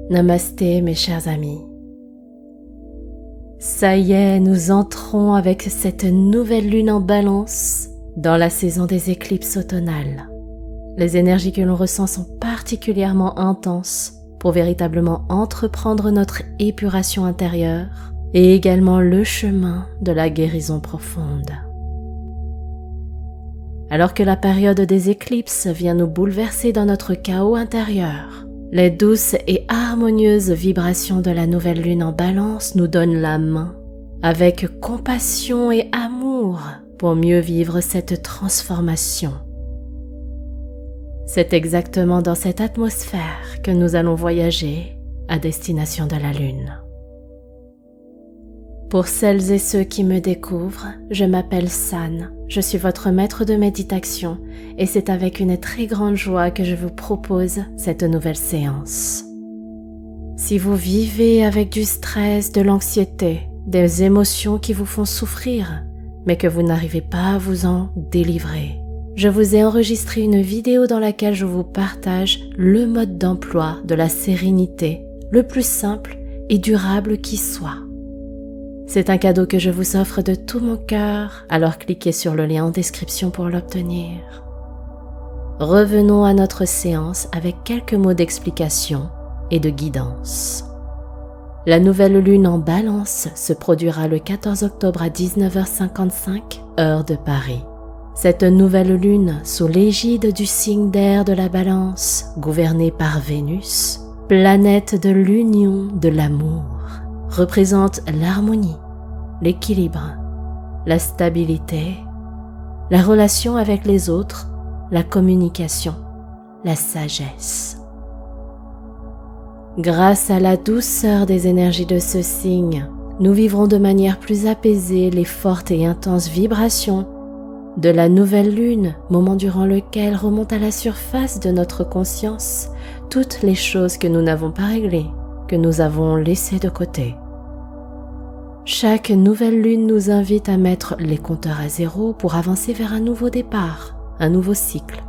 Namasté mes chers amis. Ça y est, nous entrons avec cette nouvelle lune en Balance dans la saison des éclipses automnales. Les énergies que l'on ressent sont particulièrement intenses pour véritablement entreprendre notre épuration intérieure et également le chemin de la guérison profonde. Alors que la période des éclipses vient nous bouleverser dans notre chaos intérieur, les douces et harmonieuses vibrations de la nouvelle lune en Balance nous donnent la main, avec compassion et amour, pour mieux vivre cette transformation. C'est exactement dans cette atmosphère que nous allons voyager à destination de la Lune. Pour celles et ceux qui me découvrent, je m'appelle San, je suis votre maître de méditation et c'est avec une très grande joie que je vous propose cette nouvelle séance. Si vous vivez avec du stress, de l'anxiété, des émotions qui vous font souffrir, mais que vous n'arrivez pas à vous en délivrer, je vous ai enregistré une vidéo dans laquelle je vous partage le mode d'emploi de la sérénité, le plus simple et durable qui soit. C'est un cadeau que je vous offre de tout mon cœur, alors cliquez sur le lien en description pour l'obtenir. Revenons à notre séance avec quelques mots d'explication et de guidance. La nouvelle lune en Balance se produira le 14 octobre à 19h55, heure de Paris. Cette nouvelle lune, sous l'égide du signe d'air de la Balance, gouvernée par Vénus, planète de l'union de l'amour, représente l'harmonie, l'équilibre, la stabilité, la relation avec les autres, la communication, la sagesse. Grâce à la douceur des énergies de ce signe, nous vivrons de manière plus apaisée les fortes et intenses vibrations de la nouvelle lune, moment durant lequel remontent à la surface de notre conscience toutes les choses que nous n'avons pas réglées, que nous avons laissées de côté. Chaque nouvelle lune nous invite à mettre les compteurs à zéro pour avancer vers un nouveau départ, un nouveau cycle,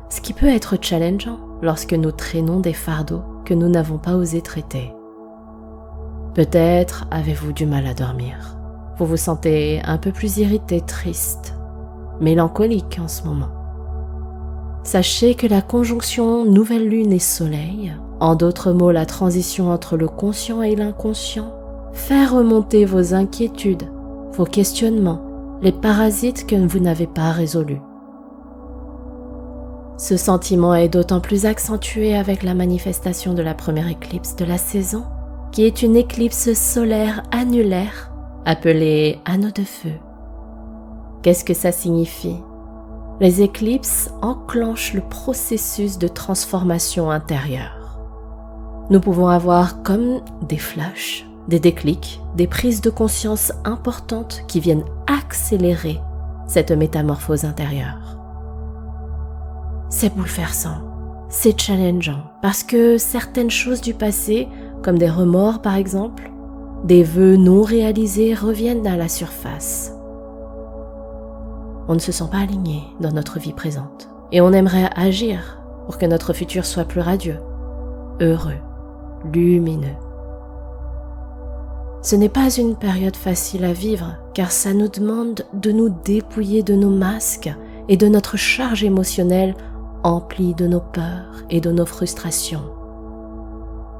ce qui peut être challengeant lorsque nous traînons des fardeaux que nous n'avons pas osé traiter. Peut-être avez-vous du mal à dormir, vous vous sentez un peu plus irrité, triste, mélancolique en ce moment. Sachez que la conjonction nouvelle lune et soleil, en d'autres mots la transition entre le conscient et l'inconscient, fait remonter vos inquiétudes, vos questionnements, les parasites que vous n'avez pas résolus. Ce sentiment est d'autant plus accentué avec la manifestation de la première éclipse de la saison, qui est une éclipse solaire annulaire appelée anneau de feu. Qu'est-ce que ça signifie? Les éclipses enclenchent le processus de transformation intérieure. Nous pouvons avoir comme des flashs, des déclics, des prises de conscience importantes qui viennent accélérer cette métamorphose intérieure. C'est bouleversant, c'est challengeant, parce que certaines choses du passé, comme des remords par exemple, des vœux non réalisés reviennent à la surface. On ne se sent pas aligné dans notre vie présente et on aimerait agir pour que notre futur soit plus radieux, heureux, lumineux. Ce n'est pas une période facile à vivre car ça nous demande de nous dépouiller de nos masques et de notre charge émotionnelle emplie de nos peurs et de nos frustrations.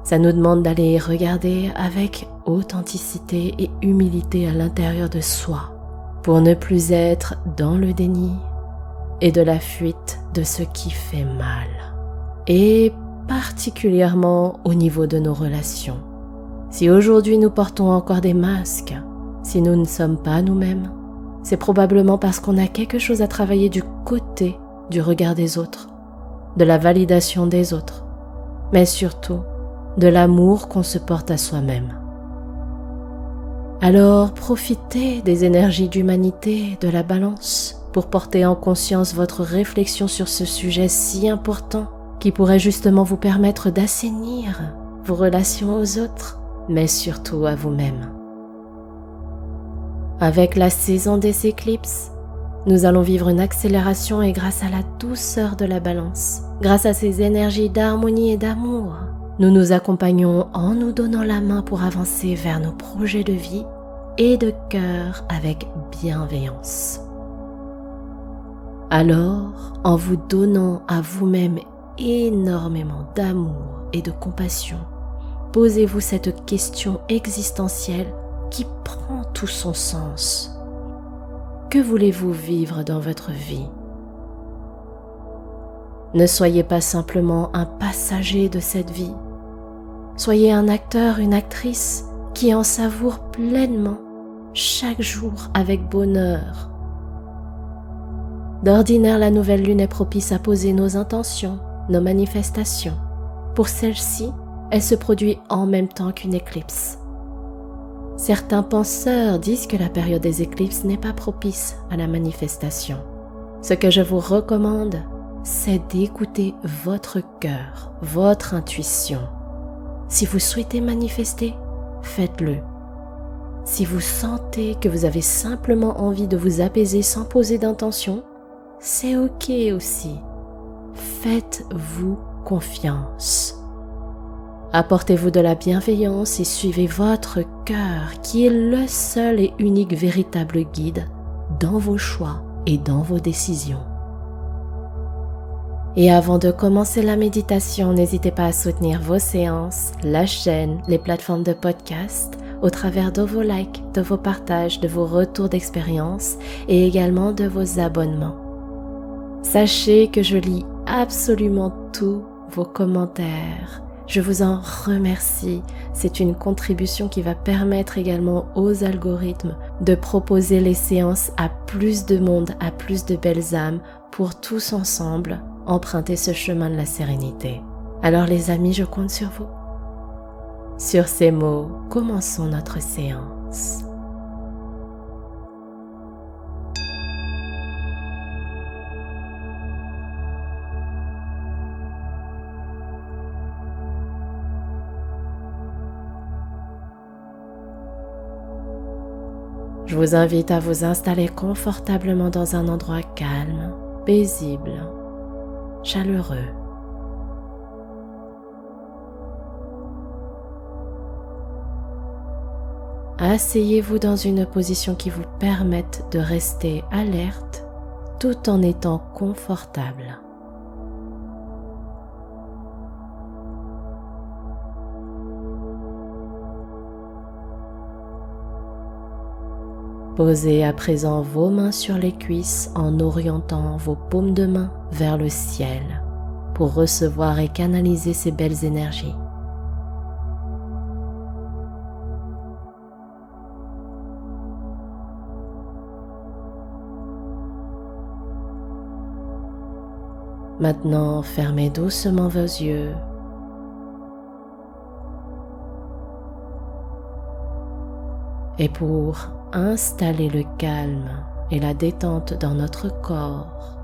Ça nous demande d'aller regarder avec authenticité et humilité à l'intérieur de soi pour ne plus être dans le déni et de la fuite de ce qui fait mal, et particulièrement au niveau de nos relations. Si aujourd'hui nous portons encore des masques, si nous ne sommes pas nous-mêmes, c'est probablement parce qu'on a quelque chose à travailler du côté du regard des autres, de la validation des autres, mais surtout de l'amour qu'on se porte à soi-même. Alors profitez des énergies d'humanité de la Balance pour porter en conscience votre réflexion sur ce sujet si important qui pourrait justement vous permettre d'assainir vos relations aux autres, mais surtout à vous-même. Avec la saison des éclipses, nous allons vivre une accélération et grâce à la douceur de la Balance, grâce à ces énergies d'harmonie et d'amour, Nous nous accompagnons en nous donnant la main pour avancer vers nos projets de vie et de cœur avec bienveillance. Alors, en vous donnant à vous-même énormément d'amour et de compassion, posez-vous cette question existentielle qui prend tout son sens. Que voulez-vous vivre dans votre vie ? Ne soyez pas simplement un passager de cette vie. Soyez un acteur, une actrice qui en savoure pleinement chaque jour avec bonheur. D'ordinaire, la nouvelle lune est propice à poser nos intentions, nos manifestations. Pour celle-ci, elle se produit en même temps qu'une éclipse. Certains penseurs disent que la période des éclipses n'est pas propice à la manifestation. Ce que je vous recommande, c'est d'écouter votre cœur, votre intuition. Si vous souhaitez manifester, faites-le. Si vous sentez que vous avez simplement envie de vous apaiser sans poser d'intention, c'est ok aussi. Faites-vous confiance. Apportez-vous de la bienveillance et suivez votre cœur qui est le seul et unique véritable guide dans vos choix et dans vos décisions. Et avant de commencer la méditation, n'hésitez pas à soutenir vos séances, la chaîne, les plateformes de podcast au travers de vos likes, de vos partages, de vos retours d'expérience et également de vos abonnements. Sachez que je lis absolument tous vos commentaires. Je vous en remercie. C'est une contribution qui va permettre également aux algorithmes de proposer les séances à plus de monde, à plus de belles âmes pour tous ensemble emprunter ce chemin de la sérénité. Alors les amis, je compte sur vous. Sur ces mots, commençons notre séance. Je vous invite à vous installer confortablement dans un endroit calme, paisible, chaleureux. Asseyez-vous dans une position qui vous permette de rester alerte tout en étant confortable. Posez à présent vos mains sur les cuisses en orientant vos paumes de main vers le ciel pour recevoir et canaliser ces belles énergies. Maintenant, fermez doucement vos yeux. Et pour installer le calme et la détente dans notre corps,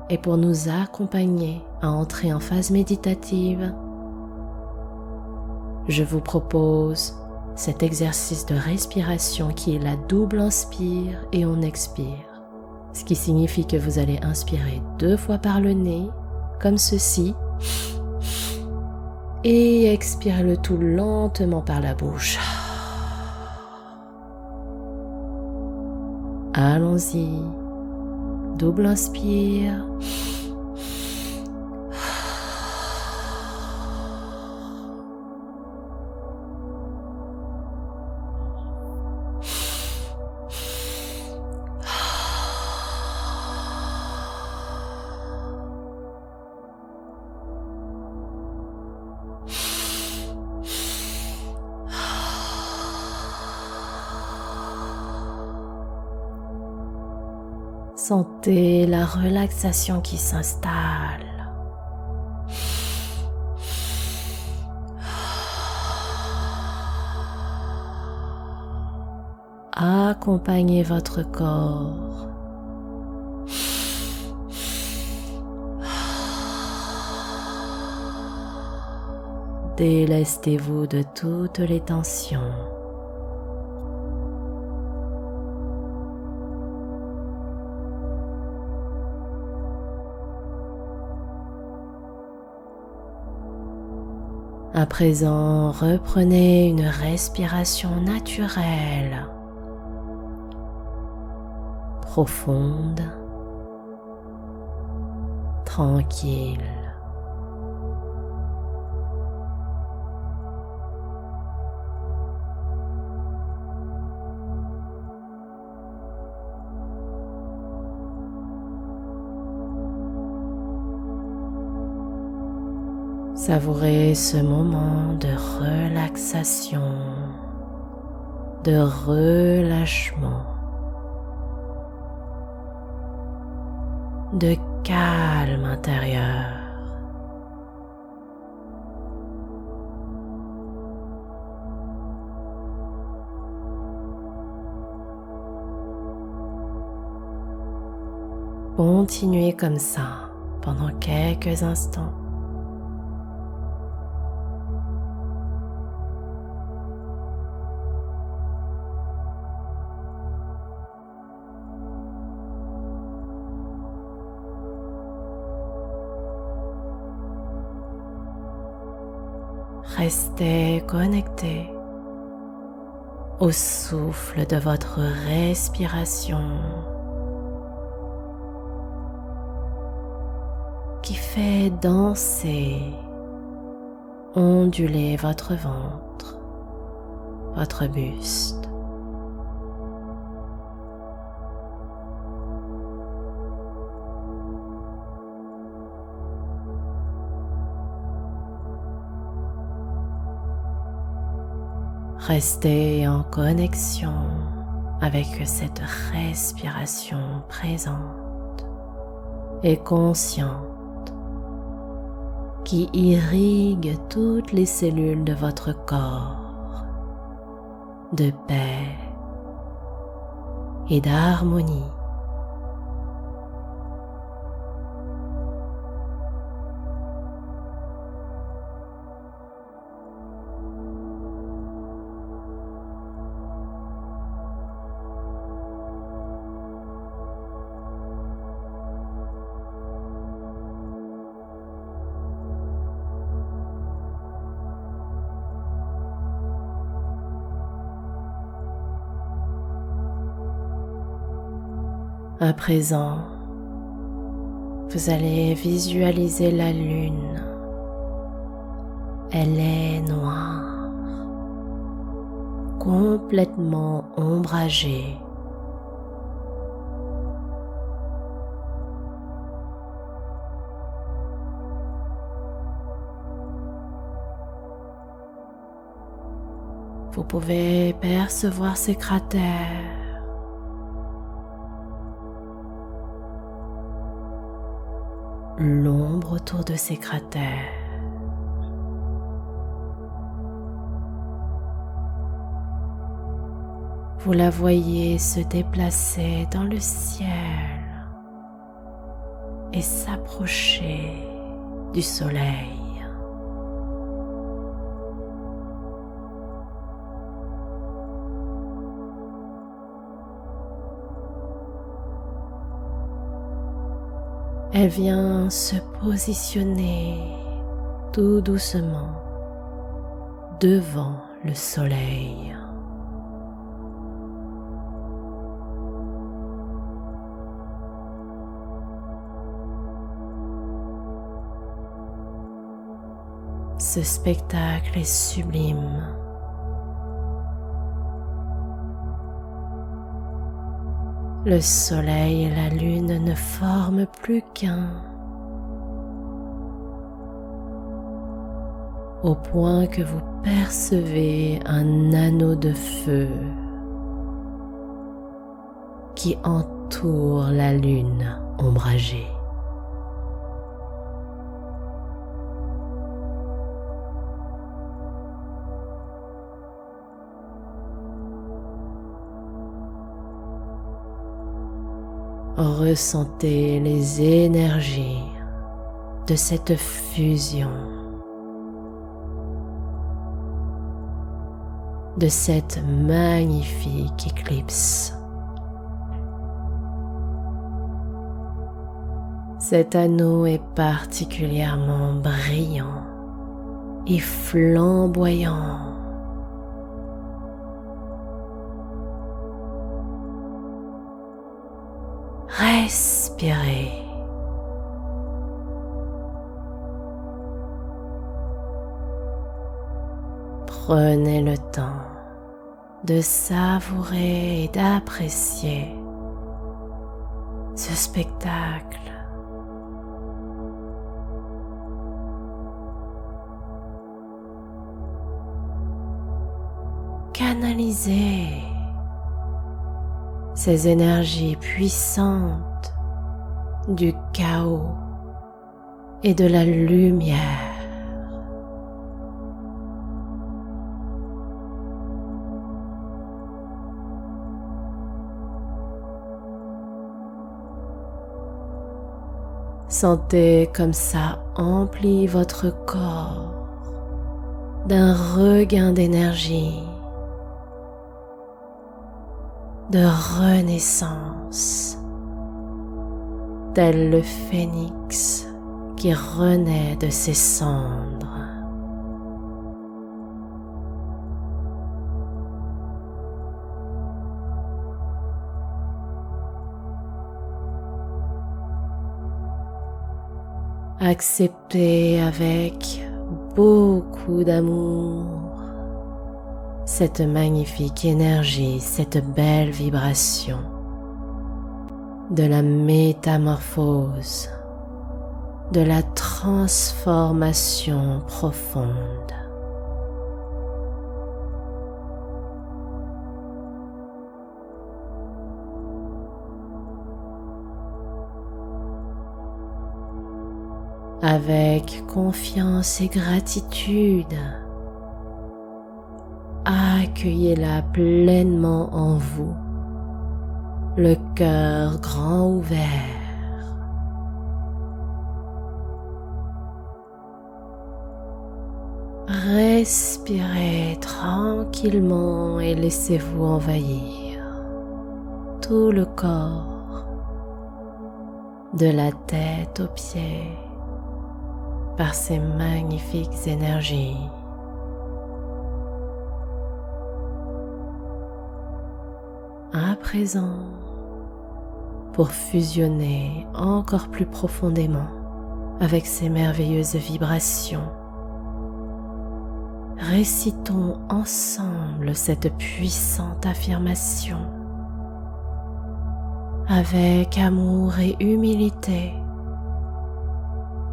et pour nous accompagner à entrer en phase méditative, je vous propose cet exercice de respiration qui est la double inspire et on expire. Ce qui signifie que vous allez inspirer 2 fois par le nez, comme ceci, et expirer le tout lentement par la bouche. Allons-y, double inspire. Sentez la relaxation qui s'installe. Accompagnez votre corps. Délestez-vous de toutes les tensions. À présent, reprenez une respiration naturelle, profonde, tranquille. Savourez ce moment de relaxation, de relâchement, de calme intérieur. Continuez comme ça pendant quelques instants. Restez connecté au souffle de votre respiration qui fait danser, onduler votre ventre, votre buste. Restez en connexion avec cette respiration présente et consciente qui irrigue toutes les cellules de votre corps de paix et d'harmonie. À présent, vous allez visualiser la lune. Elle est noire, complètement ombragée. Vous pouvez percevoir ces cratères. L'ombre autour de ces cratères. Vous la voyez se déplacer dans le ciel et s'approcher du soleil. Elle vient se positionner tout doucement devant le soleil. Ce spectacle est sublime. Le soleil et la lune ne forment plus qu'un, au point que vous percevez un anneau de feu qui entoure la lune ombragée. Ressentez les énergies de cette fusion, de cette magnifique éclipse. Cet anneau est particulièrement brillant et flamboyant. Respirez. Prenez le temps de savourer et d'apprécier ce spectacle. Canalisez ces énergies puissantes du chaos et de la lumière. Sentez comme ça emplit votre corps d'un regain d'énergie, de renaissance, tel le phénix qui renaît de ses cendres. Acceptez avec beaucoup d'amour cette magnifique énergie, cette belle vibration de la métamorphose, de la transformation profonde. Avec confiance et gratitude, accueillez-la pleinement en vous, le cœur grand ouvert. Respirez tranquillement et laissez-vous envahir tout le corps, de la tête aux pieds, par ces magnifiques énergies. À présent, pour fusionner encore plus profondément avec ces merveilleuses vibrations, récitons ensemble cette puissante affirmation. Avec amour et humilité,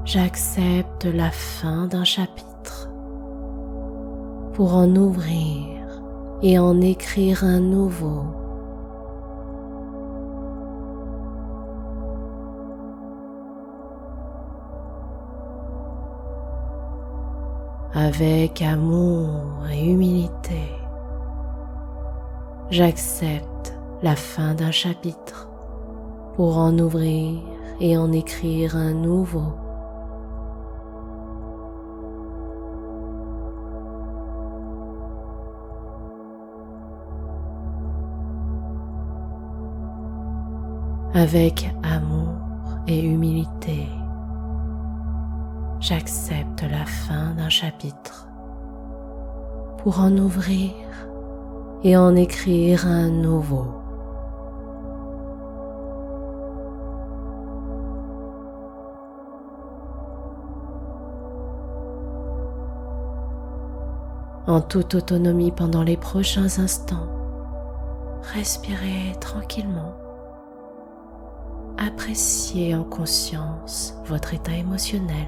j'accepte la fin d'un chapitre pour en ouvrir et en écrire un nouveau. Avec amour et humilité, j'accepte la fin d'un chapitre pour en ouvrir et en écrire un nouveau. Avec amour et humilité, j'accepte la fin d'un chapitre pour en ouvrir et en écrire un nouveau. En toute autonomie pendant les prochains instants, respirez tranquillement. Appréciez en conscience votre état émotionnel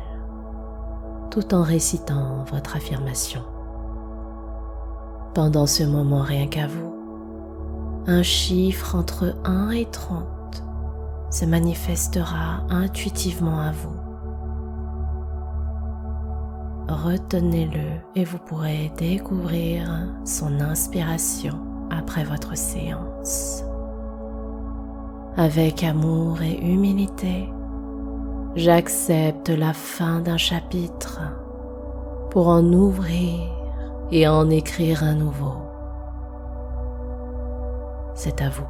tout en récitant votre affirmation. Pendant ce moment rien qu'à vous, un chiffre entre 1 et 30 se manifestera intuitivement à vous. Retenez-le et vous pourrez découvrir son inspiration après votre séance. Avec amour et humilité, j'accepte la fin d'un chapitre pour en ouvrir et en écrire un nouveau. C'est à vous.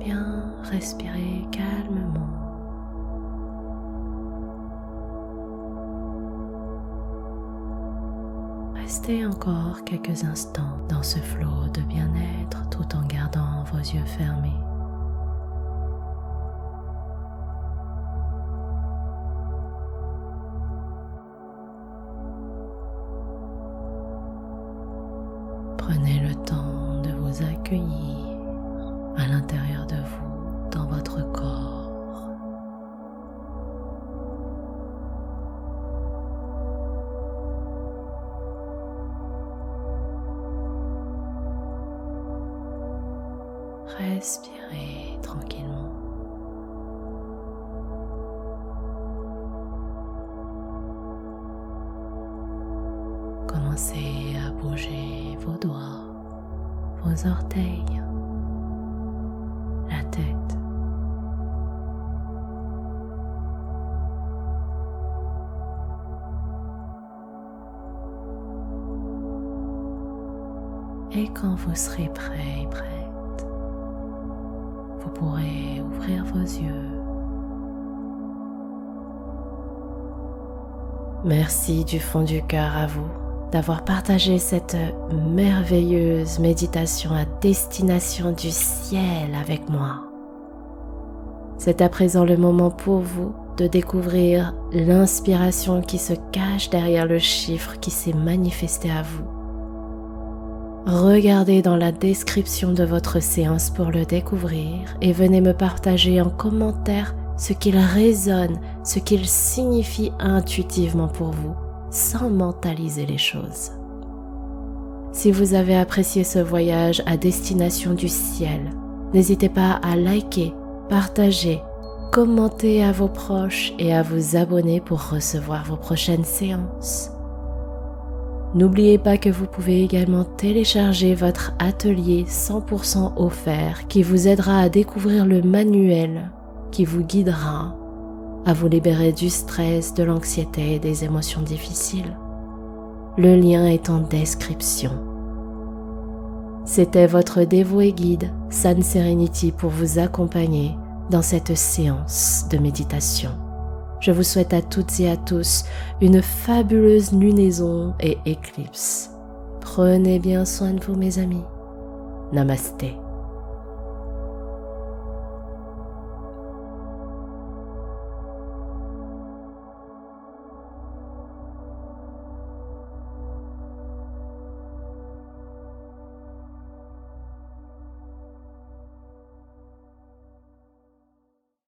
bien respirer calmement. Restez encore quelques instants dans ce flot de bien-être tout en gardant vos yeux fermés. Prenez le temps de vous accueillir à l'intérieur de vous, dans votre corps. Respirez tranquillement. Commencez à bouger vos doigts, vos orteils, la tête. Et quand vous serez prêt et prête, vous pourrez ouvrir vos yeux. Merci du fond du cœur à vous d'avoir partagé cette merveilleuse méditation à destination du ciel avec moi. C'est à présent le moment pour vous de découvrir l'inspiration qui se cache derrière le chiffre qui s'est manifesté à vous. Regardez dans la description de votre séance pour le découvrir et venez me partager en commentaire ce qu'il résonne, ce qu'il signifie intuitivement pour vous, sans mentaliser les choses. Si vous avez apprécié ce voyage à destination du ciel, n'hésitez pas à liker, partager, commenter à vos proches et à vous abonner pour recevoir vos prochaines séances. N'oubliez pas que vous pouvez également télécharger votre atelier 100% offert qui vous aidera à découvrir le manuel qui vous guidera à vous libérer du stress, de l'anxiété et des émotions difficiles. Le lien est en description. C'était votre dévoué guide, San Serenity, pour vous accompagner dans cette séance de méditation. Je vous souhaite à toutes et à tous une fabuleuse lunaison et éclipse. Prenez bien soin de vous, mes amis. Namasté.